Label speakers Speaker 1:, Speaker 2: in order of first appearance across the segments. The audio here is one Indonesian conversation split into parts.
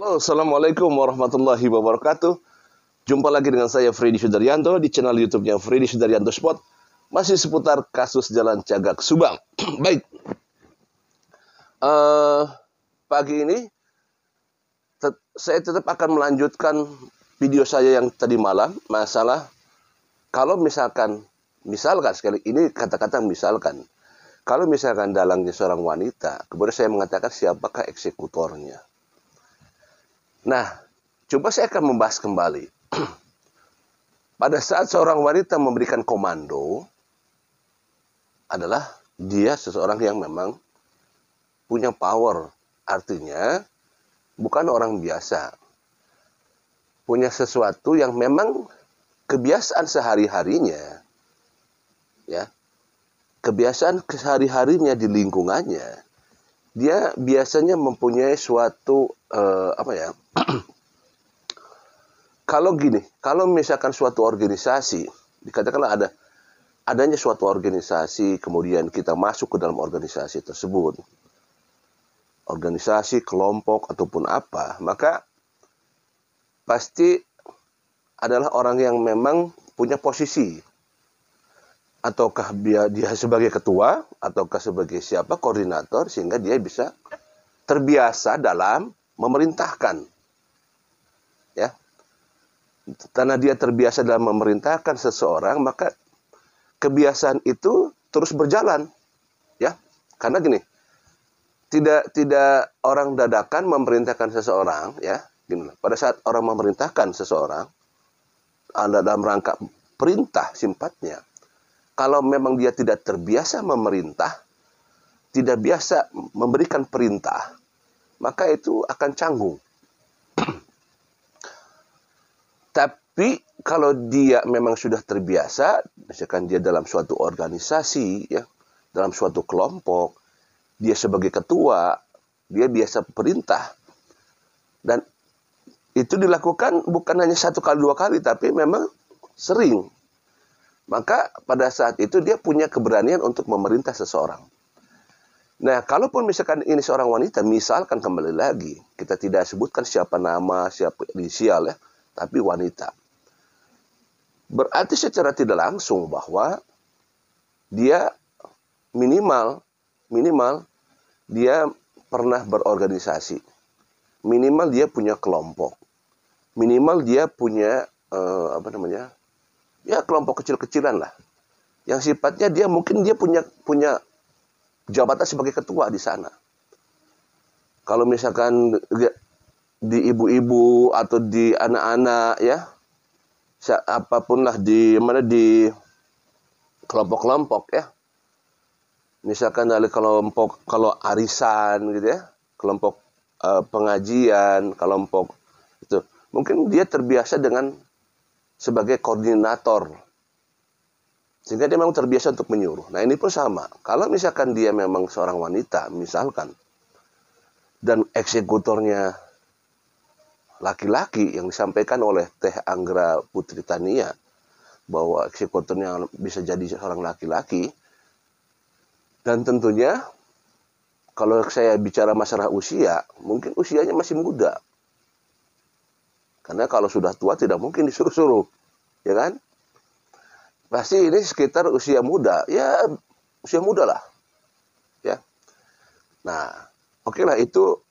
Speaker 1: Halo, Assalamualaikum warahmatullahi wabarakatuh. Jumpa lagi dengan saya Freddy Sudaryanto di channel YouTube-nya Freddy Sudaryanto Spot. Masih seputar kasus Jalan Cagak Subang. Baik, pagi ini saya tetap akan melanjutkan video saya yang tadi malam. Masalah kalau misalkan sekali ini kata-kata misalkan, kalau misalkan dalangnya seorang wanita, kemudian saya mengatakan siapakah eksekutornya. Nah, coba saya akan membahas kembali. Pada saat seorang wanita memberikan komando, adalah dia seseorang yang memang punya power. Artinya, bukan orang biasa. Punya sesuatu yang memang kebiasaan sehari-harinya, ya, kebiasaan sehari-harinya di lingkungannya, dia biasanya mempunyai suatu kalau misalkan suatu organisasi, dikatakanlah adanya suatu organisasi, kemudian kita masuk ke dalam organisasi tersebut, organisasi, kelompok, ataupun apa, maka pasti adalah orang yang memang punya posisi, ataukah dia sebagai ketua, ataukah sebagai koordinator, sehingga dia bisa terbiasa dalam memerintahkan, ya. Karena dia terbiasa dalam memerintahkan seseorang, maka kebiasaan itu terus berjalan, ya. Karena gini, tidak orang dadakan memerintahkan seseorang, ya. Gini, pada saat orang memerintahkan seseorang, ada dalam rangka perintah sifatnya. Kalau memang dia tidak terbiasa memerintah, tidak biasa memberikan perintah, maka itu akan canggung. Tapi kalau dia memang sudah terbiasa, misalkan dia dalam suatu organisasi, ya, dalam suatu kelompok, dia sebagai ketua, dia biasa perintah. Dan itu dilakukan bukan hanya 1 kali 2 kali, tapi memang sering. Maka pada saat itu dia punya keberanian untuk memerintah seseorang. Nah, kalaupun misalkan ini seorang wanita, misalkan kembali lagi, kita tidak sebutkan siapa nama, siapa inisial, ya, tapi wanita. Berarti secara tidak langsung bahwa dia minimal dia pernah berorganisasi. Minimal dia punya kelompok. Minimal dia punya ya kelompok kecil-kecilan lah. Yang sifatnya dia mungkin dia punya jabatan sebagai ketua di sana. Kalau misalkan di ibu-ibu atau di anak-anak, ya, apapun lah, di kelompok-kelompok, ya. Misalkan dari kelompok, kalau arisan gitu, ya, kelompok pengajian, kelompok itu, mungkin dia terbiasa dengan sebagai koordinator, sehingga dia memang terbiasa untuk menyuruh. Nah, ini pun sama. Kalau misalkan dia memang seorang wanita, misalkan, dan eksekutornya laki-laki, yang disampaikan oleh Teh Anggra Putri Tania, bahwa eksekutornya bisa jadi seorang laki-laki, dan tentunya, kalau saya bicara masalah usia, mungkin usianya masih muda. Karena kalau sudah tua tidak mungkin disuruh-suruh, ya kan? Pasti ini sekitar usia muda, ya usia muda lah, ya. Nah, oke lah, itu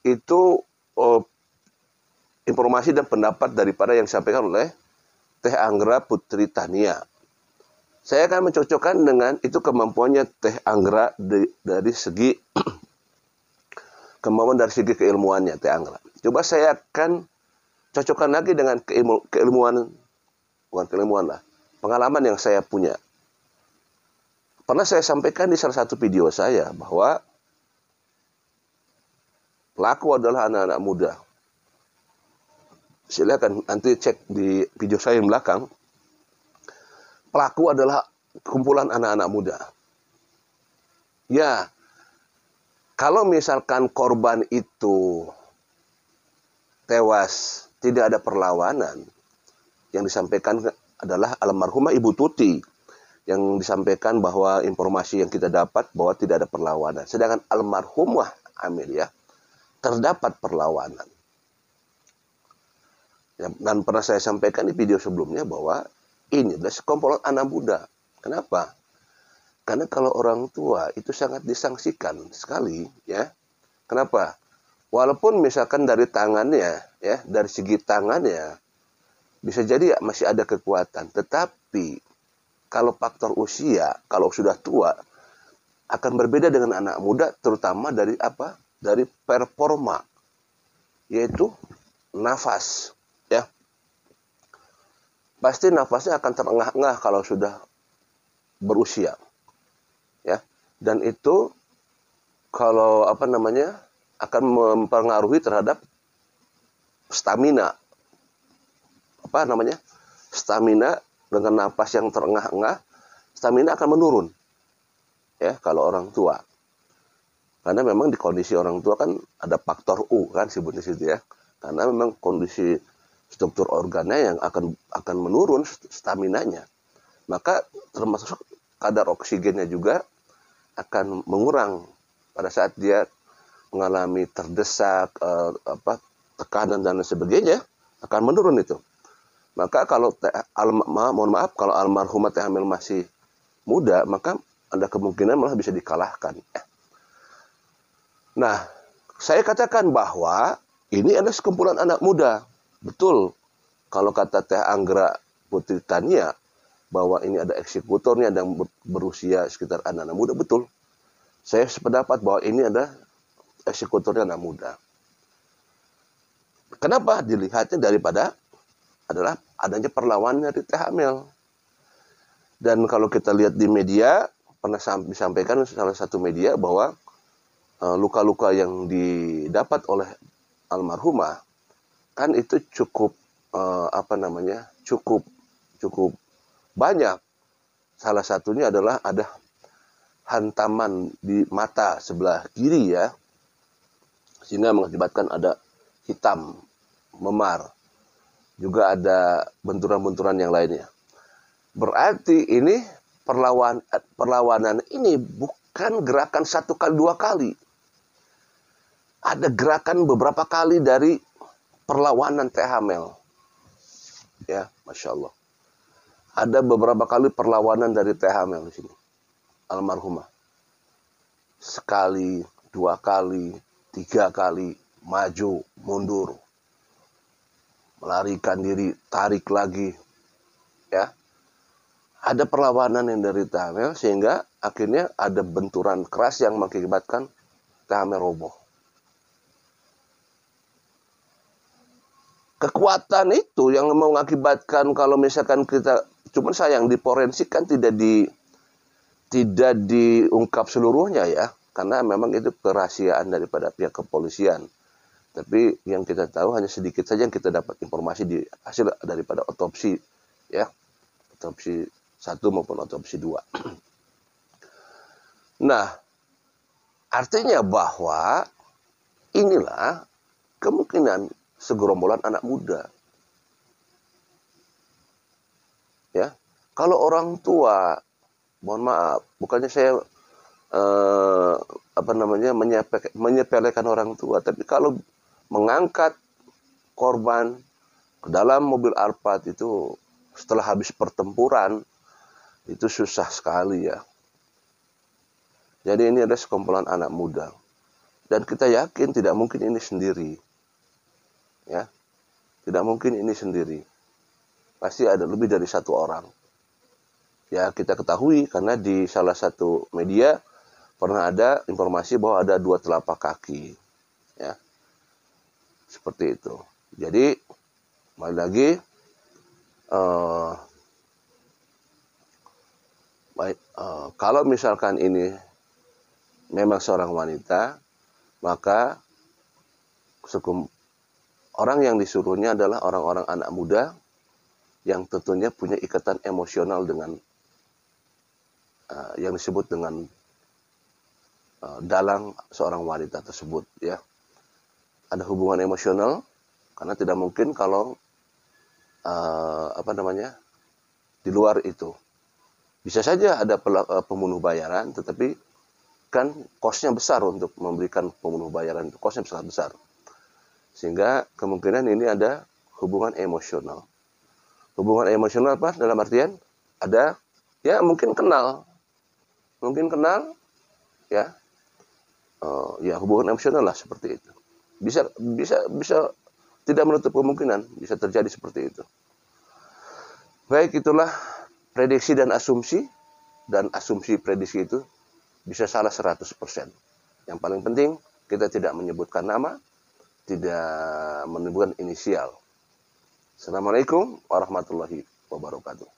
Speaker 1: informasi dan pendapat daripada yang disampaikan oleh Teh Anggra Putri Tania. Saya akan mencocokkan dengan itu kemampuannya Teh Anggra dari segi kemampuan, dari segi keilmuannya Teh Anggra. Coba saya akan cocokkan lagi dengan pengalaman yang saya punya. Pernah saya sampaikan di salah satu video saya bahwa pelaku adalah anak-anak muda. Silakan nanti cek di video saya yang belakang. Pelaku adalah kumpulan anak-anak muda. Ya, kalau misalkan korban itu tewas, tidak ada perlawanan, yang disampaikan adalah almarhumah Ibu Tuti, yang disampaikan bahwa informasi yang kita dapat bahwa tidak ada perlawanan. Sedangkan almarhumah Amelia terdapat perlawanan. Ya, dan pernah saya sampaikan di video sebelumnya bahwa ini adalah sekumpulan anak muda. Kenapa? Karena kalau orang tua itu sangat disangsikan sekali, ya. Kenapa? Walaupun misalkan dari tangannya, ya, dari segi tangannya bisa jadi ya, masih ada kekuatan, tetapi kalau faktor usia, kalau sudah tua akan berbeda dengan anak muda, terutama dari apa? Dari performa, yaitu nafas, ya. Pasti nafasnya akan terengah-engah kalau sudah berusia, ya. Dan itu kalau apa namanya akan mempengaruhi terhadap stamina, apa namanya stamina dengan nafas yang terengah-engah, stamina akan menurun, ya kalau orang tua. Karena memang di kondisi orang tua kan ada faktor U kan sebutnya situ ya. Karena memang kondisi struktur organnya yang akan menurun staminanya. Maka termasuk kadar oksigennya juga akan mengurang pada saat dia mengalami terdesak, tekanan dan sebagainya akan menurun itu. Maka kalau mohon maaf kalau almarhumah Teh Hamil masih muda, maka ada kemungkinan malah bisa dikalahkan. Nah, saya katakan bahwa ini adalah sekumpulan anak muda. Betul. Kalau kata Teh Anggra Putri Tania bahwa ini ada eksekutornya dan berusia sekitar anak-anak muda, betul. Saya sependapat bahwa ini ada eksekutornya anak muda. Kenapa? Dilihatnya daripada adalah adanya perlawanan dari Teh Hamil. Dan kalau kita lihat di media, pernah disampaikan salah satu media bahwa luka-luka yang didapat oleh almarhumah kan itu cukup cukup banyak. Salah satunya adalah ada hantaman di mata sebelah kiri ya, sehingga mengakibatkan ada hitam, memar. Juga ada benturan-benturan yang lainnya. Berarti ini perlawanan ini bukan gerakan satu kali, dua kali. Ada gerakan beberapa kali dari perlawanan Teh Hamil. Ya, Masya Allah. Ada beberapa kali perlawanan dari Teh Hamil di sini. Almarhumah. Sekali, dua kali, tiga kali, maju, mundur. Melarikan diri, tarik lagi. Ya. Ada perlawanan yang dari Teh Hamil sehingga akhirnya ada benturan keras yang mengakibatkan Teh Hamil roboh. Kekuatan itu yang mengakibatkan kalau misalkan kita, cuman sayang di forensik kan tidak diungkap seluruhnya ya, karena memang itu kerahasiaan daripada pihak kepolisian. Tapi yang kita tahu hanya sedikit saja yang kita dapat informasi di hasil daripada otopsi ya, otopsi 1 maupun otopsi 2. Nah, artinya bahwa inilah kemungkinan segerombolan anak muda. Ya, kalau orang tua, mohon maaf, bukannya saya menyepelekan orang tua, tapi kalau mengangkat korban ke dalam mobil Alphard itu setelah habis pertempuran itu susah sekali ya. Jadi ini ada sekumpulan anak muda dan kita yakin tidak mungkin ini sendiri. Ya, tidak mungkin ini sendiri. Pasti ada lebih dari satu orang. Ya kita ketahui karena di salah satu media pernah ada informasi bahwa ada 2 telapak kaki. Ya, seperti itu. Jadi kembali lagi kalau misalkan ini memang seorang wanita, maka orang yang disuruhnya adalah orang-orang anak muda yang tentunya punya ikatan emosional dengan yang disebut dengan dalang seorang wanita tersebut ya. Ada hubungan emosional karena tidak mungkin kalau di luar itu. Bisa saja ada pembunuh bayaran, tetapi kan kosnya besar untuk memberikan pembunuh bayaran itu, kosnya sangat besar. Sehingga kemungkinan ini ada hubungan emosional. Hubungan emosional apa? Dalam artian ada ya mungkin kenal, ya, ya hubungan emosional lah seperti itu. Bisa tidak menutup kemungkinan bisa terjadi seperti itu. Baik, itulah prediksi dan asumsi prediksi itu bisa salah 100%. Yang paling penting kita tidak menyebutkan nama, tidak menyebutkan inisial. Assalamualaikum warahmatullahi wabarakatuh.